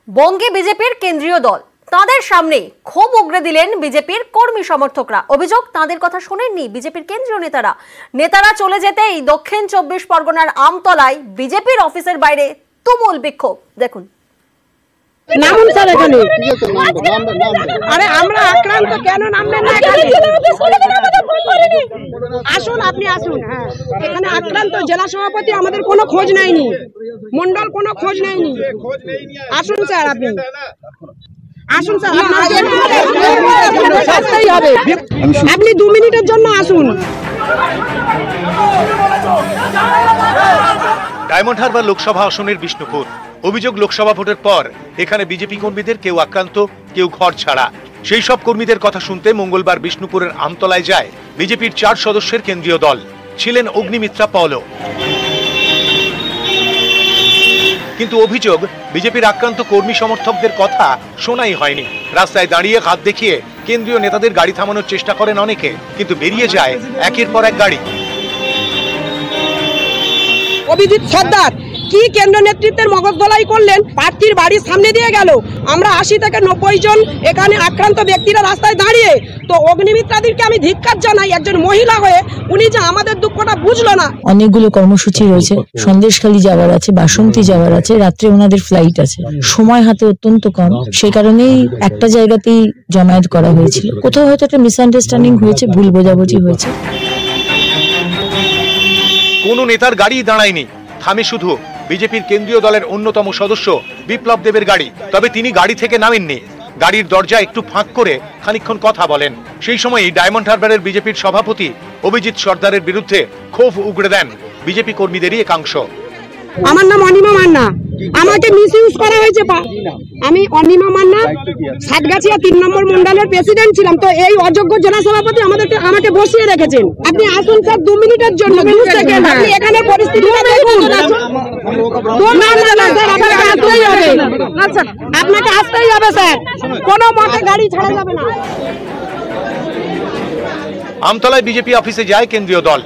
বঙ্গে বিজেপির কেন্দ্রীয় দল, তাদের সামনে ক্ষোভ উগরে দিলেন বিজেপির কর্মী সমর্থকরা। অভিযোগ, তাদের কথা শোনেননি বিজেপির কেন্দ্রীয় নেতারা চলে যেতেই দক্ষিণ 24 পরগনার আমতলায় বিজেপির অফিসের বাইরে তুমুল বিক্ষোভ। দেখুন। নামুন স্যার এখানে। আরে আমরা আক্রান্ত, কেন নামবেন না এখানে? আসুন, আপনি আসুন। হ্যাঁ, এখানে আক্রান্ত জেলা সভাপতি আমাদের কোনো খোঁজ নেয়নি, মন্ডল কোনো খোঁজ নেয়নি। আসুন স্যার, আপনি আসুন স্যার, আসতেই হবে। আপনি 2 মিনিটের জন্য আসুন। ডায়মন্ড হারবার লোকসভা আসনের বিষ্ণুপুর। অভিযোগ, লোকসভা ভোটের পর এখানে বিজেপি কর্মীদের কেউ আক্রান্ত, কেউ ঘর ছাড়া। সেই সব কর্মীদের কথা শুনতে মঙ্গলবার বিষ্ণুপুরের আমতলায় যায় বিজেপির 4 সদস্যের কেন্দ্রীয় দল। ছিলেন অগ্নিমিত্রা পলও। কিন্তু অভিযোগ, বিজেপির আক্রান্ত কর্মী সমর্থকদের কথা শোনাই হয়নি। রাস্তায় দাঁড়িয়ে হাত দেখিয়ে কেন্দ্রীয় নেতাদের গাড়ি থামানোর চেষ্টা করেন অনেকে, কিন্তু বেরিয়ে যায় একের পর এক গাড়ি। অভিজিৎ সর্দার কি কেন্দ্র নেতৃত্বের মগজধোলাই করলেন, প্রার্থীর বাড়ির সামনে দিয়ে গেল। আমরা 80 থেকে 90 জন এখানে আক্রান্ত ব্যক্তিরা রাস্তায় দাঁড়িয়ে। তো অগ্নিমিত্রাদিকে আমি ধিক্কার জানাই, একজন মহিলা হয়ে উনি যে আমাদের দুঃখটা বুঝলো না। অনেকগুলো কর্মসূচি রয়েছে, সন্দেশখালী যাওয়ার আছে, বাসন্তী যাওয়ার আছে, রাত্রে ওনাদের ফ্লাইট আছে, সময় হাতে অত্যন্ত কম। সেই কারণেই একটা জায়গাতেই জমায়েত করা হয়েছিল। কোথাও হয়তো একটা মিসআন্ডারস্ট্যান্ডিং হয়েছে, ভুল বোঝাবুঝি হয়েছে। কোন নেতার গাড়ি দাঁড়ায়নি, থামে শুধু বিজেপির কেন্দ্রীয় দলের অন্যতম সদস্য বিপ্লব দেবের গাড়ি। তবে তিনি গাড়ি থেকে নামেননি, গাড়ির দরজা একটু ফাঁক করে খানিকক্ষণ কথা বলেন। সেই সময়ই ডায়মন্ড হারবারের বিজেপির সভাপতি অভিজিৎ সর্দারের বিরুদ্ধে ক্ষোভ উগড়ে দেন বিজেপি কর্মীদেরই একাংশ। আমার নাম অনিমা মান্না, আমাকে মিসইউজ করা হয়েছে। আমি অনিমা মান্না, সাতগাছিয়া 3 নম্বর মন্ডলের প্রেসিডেন্ট ছিলাম। তো এই অযোগ্য জেলা সভাপতি আমাকে বসিয়ে রেখেছেন। আপনি আসুন স্যার 2 মিনিটের জন্য। আপনি এখানে পরিস্থিতিটা দেখুন। আপনাকে আসতেই হবে স্যার, কোনো মতে গাড়ি ছাড়া যাবে না। আমতলায় বিজেপি অফিসে যায় কেন্দ্রীয় দল।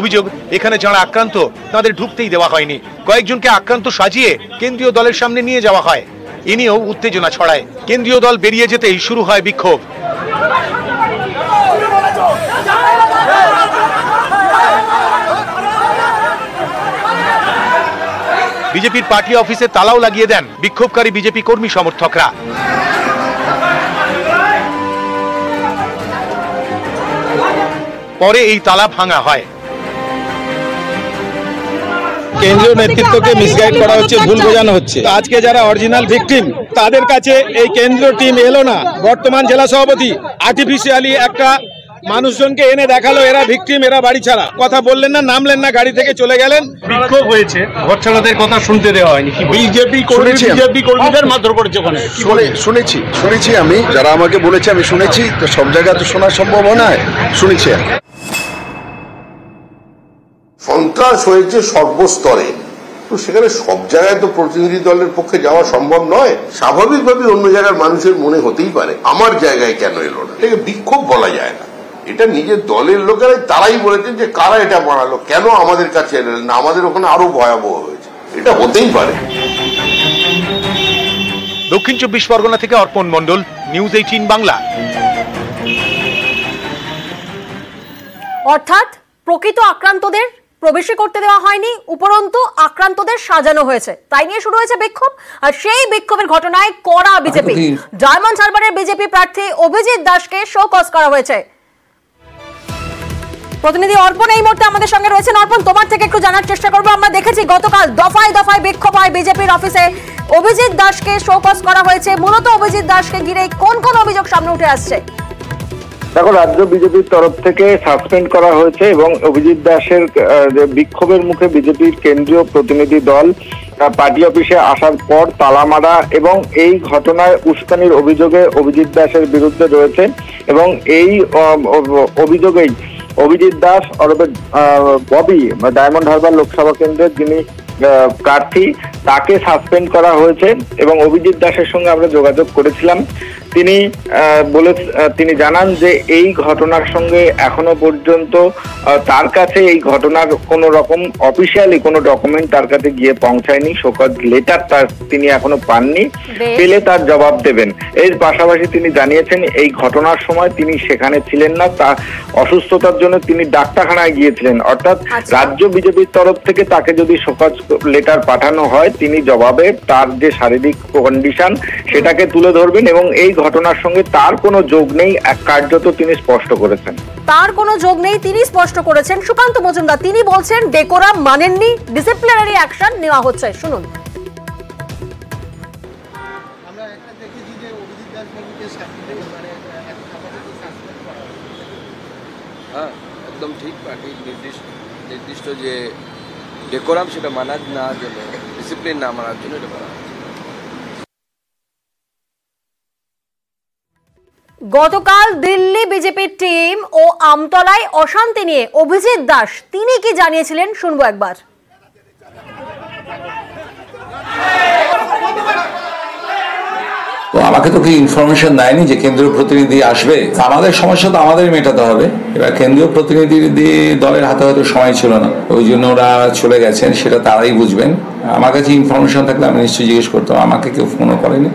অভিযোগ, এখানে যারা আক্রান্ত তাদের ঢুকতেই দেওয়া হয়নি। কয়েকজনকে আক্রান্ত সাজিয়ে কেন্দ্রীয় দলের সামনে নিয়ে যাওয়া হয়। এ নিয়েও উত্তেজনা ছড়ায়। কেন্দ্রীয় দল বেরিয়ে যেতেই শুরু হয় বিক্ষোভ। বিজেপির পার্টি অফিসে তালাও লাগিয়ে দেন বিক্ষোভকারী বিজেপি কর্মী সমর্থকরা। পরে এই তালা ভাঙা হয়। কেন্দ্রীয় নেতৃত্বকে মিসগাইড করা হচ্ছে, ভুল বোঝানো হচ্ছে। আজকে যারা অরিজিনাল ভিকটিম তাদের কাছে এই কেন্দ্রীয় টিম এলো না। বর্তমান জেলা সভাপতি আর্টিফিশিয়ালি একটা মানুষজনকে এনে দেখালো এরা ভিকটিম, এরা বাড়ি ছাড়া। কথা বললেন না, নামলেন না, গাড়ি থেকে চলে গেলেন। বিক্ষোভ হয়েছে, ঘর ছাড়াদের কথা শুনতে দেওয়া হয়নি। বিজেপি কর্মীদের মারধর করেছে ওখানে। শুনেছি আমি, যারা আমাকে বলেছে আমি শুনেছি। তো সব জায়গায় তো শোনা সম্ভব নয়, শুনেছি। সন্ত্রাস হয়েছে সর্বস্তরে, তো সেখানে সব জায়গায় তো প্রতিনিধি দলের পক্ষে যাওয়া সম্ভব নয়। স্বাভাবিকভাবে অন্য জায়গার মানুষের মনে হতেই পারে আমার জায়গায় কেন এলো না। এটাকে বিক্ষোভ বলা যায় না। এটা নিজের দলের লোকেরাই তারাই বলেছেন যে কারা এটা বানালো, কেন আমাদের কাছে এলেন না, আমাদের ওখানে আরো ভয়াবহ হয়েছে। এটা হতেই পারে। দক্ষিণ 24 পরগনা থেকে অর্পণ মণ্ডল, নিউজ 18 বাংলা। অর্থাৎ প্রকৃত আক্রান্তদের প্রবেশই করতে দেওয়া হয়নি, উপরন্তু আক্রান্তদের সাজানো হয়েছে। তাই নিয়ে শুরু হয়েছে বিক্ষোভ। আর সেই বিক্ষোভের ঘটনায় কড়া বিজেপি। ডায়মন্ড হারবারের বিজেপি প্রার্থী অভিজিৎ দাসকে শো কজ করা হয়েছে। প্রতিনিধি অর্পণ এই মুহূর্তে আমাদের সঙ্গে রয়েছেন। অর্পণ, তোমার থেকে একটু জানার চেষ্টা করবো। আমরা দেখেছি গতকাল দফায় দফায় বিক্ষোভ হয় বিজেপির অফিসে, অভিজিৎ দাসকে শো কজ করা হয়েছে। মূলত অভিজিৎ দাসকে ঘিরে কোন কোন অভিযোগ সামনে উঠে আসছে? দেখো, রাজ্য বিজেপির তরফ থেকে সাসপেন্ড করা হয়েছে এবং অভিজিৎ দাসের বিক্ষোভের মুখে বিজেপির কেন্দ্রীয় প্রতিনিধি দল পার্টি অফিসে আসার পর তালা মারা এবং এই ঘটনায় উস্কানির অভিযোগে অভিজিৎ দাসের বিরুদ্ধে রয়েছে। এবং এই অভিযোগেই অভিজিৎ দাস অথবা ববি, ডায়মন্ড হারবার লোকসভা কেন্দ্রের যিনি প্রার্থী, তাকে সাসপেন্ড করা হয়েছে। এবং অভিজিৎ দাসের সঙ্গে আমরা যোগাযোগ করেছিলাম। তিনি জানান যে এই ঘটনার সঙ্গে এখনো পর্যন্ত তার কাছে এই ঘটনার কোনো রকম অফিসিয়ালি কোনো ডকুমেন্ট তার কাছে গিয়ে পৌঁছায়নি, শোকজ লেটার তিনি এখনো পাননি, পেলে তার জবাব দেবেন। এর পাশাপাশি তিনি জানিয়েছেন এই ঘটনার সময় তিনি সেখানে ছিলেন না, তার অসুস্থতার জন্য তিনি ডাক্তারখানায় গিয়েছিলেন। অর্থাৎ রাজ্য বিজেপির তরফ থেকে তাকে যদি শোকজ লেটার পাঠানো হয় তিনি জবাবে তার যে শারীরিক কন্ডিশন সেটাকে তুলে ধরবেন এবং এই ঘটনার সঙ্গে তার কোনো যোগ নেই, কার্যত তিনি স্পষ্ট করেছেন। তার কোনো যোগ নেই তিনি স্পষ্ট করেছেন। সুকান্ত মজুমদার তিনি বলছেন ডেকোরাম মানেননি, ডিসিপ্লিনারি অ্যাকশন নেওয়া হচ্ছে, শুনুন। হ্যাঁ, একদম ঠিক। পার্টির নির্দিষ্ট যে ডেকোরাম সেটা মানার না জন্য, ডিসিপ্লিন না মানার জন্য এটা করা। গতকাল দিল্লি বিজেপির টিম ও আমতলায় অশান্তি নিয়ে অভিজিৎ দাস তিনি কি জানিয়েছিলেন শুনবো একবার। তো আমাকে তো কি ইনফরমেশন দেয়নি যে কেন্দ্রীয় প্রতিনিধি আসবে। আমাদের সমস্যা তো আমাদের মেটাতে হবে। এবার কেন্দ্রীয় প্রতিনিধি দলের হাতে হয়তো সময় ছিল না, ওই জন্য ওরা চলে গেছেন, সেটা তারাই বুঝবেন। আমার কাছে ইনফরমেশন থাকলে আমি নিশ্চয়ই জিজ্ঞেস করতাম, আমাকে কেউ ফোনও করেনি।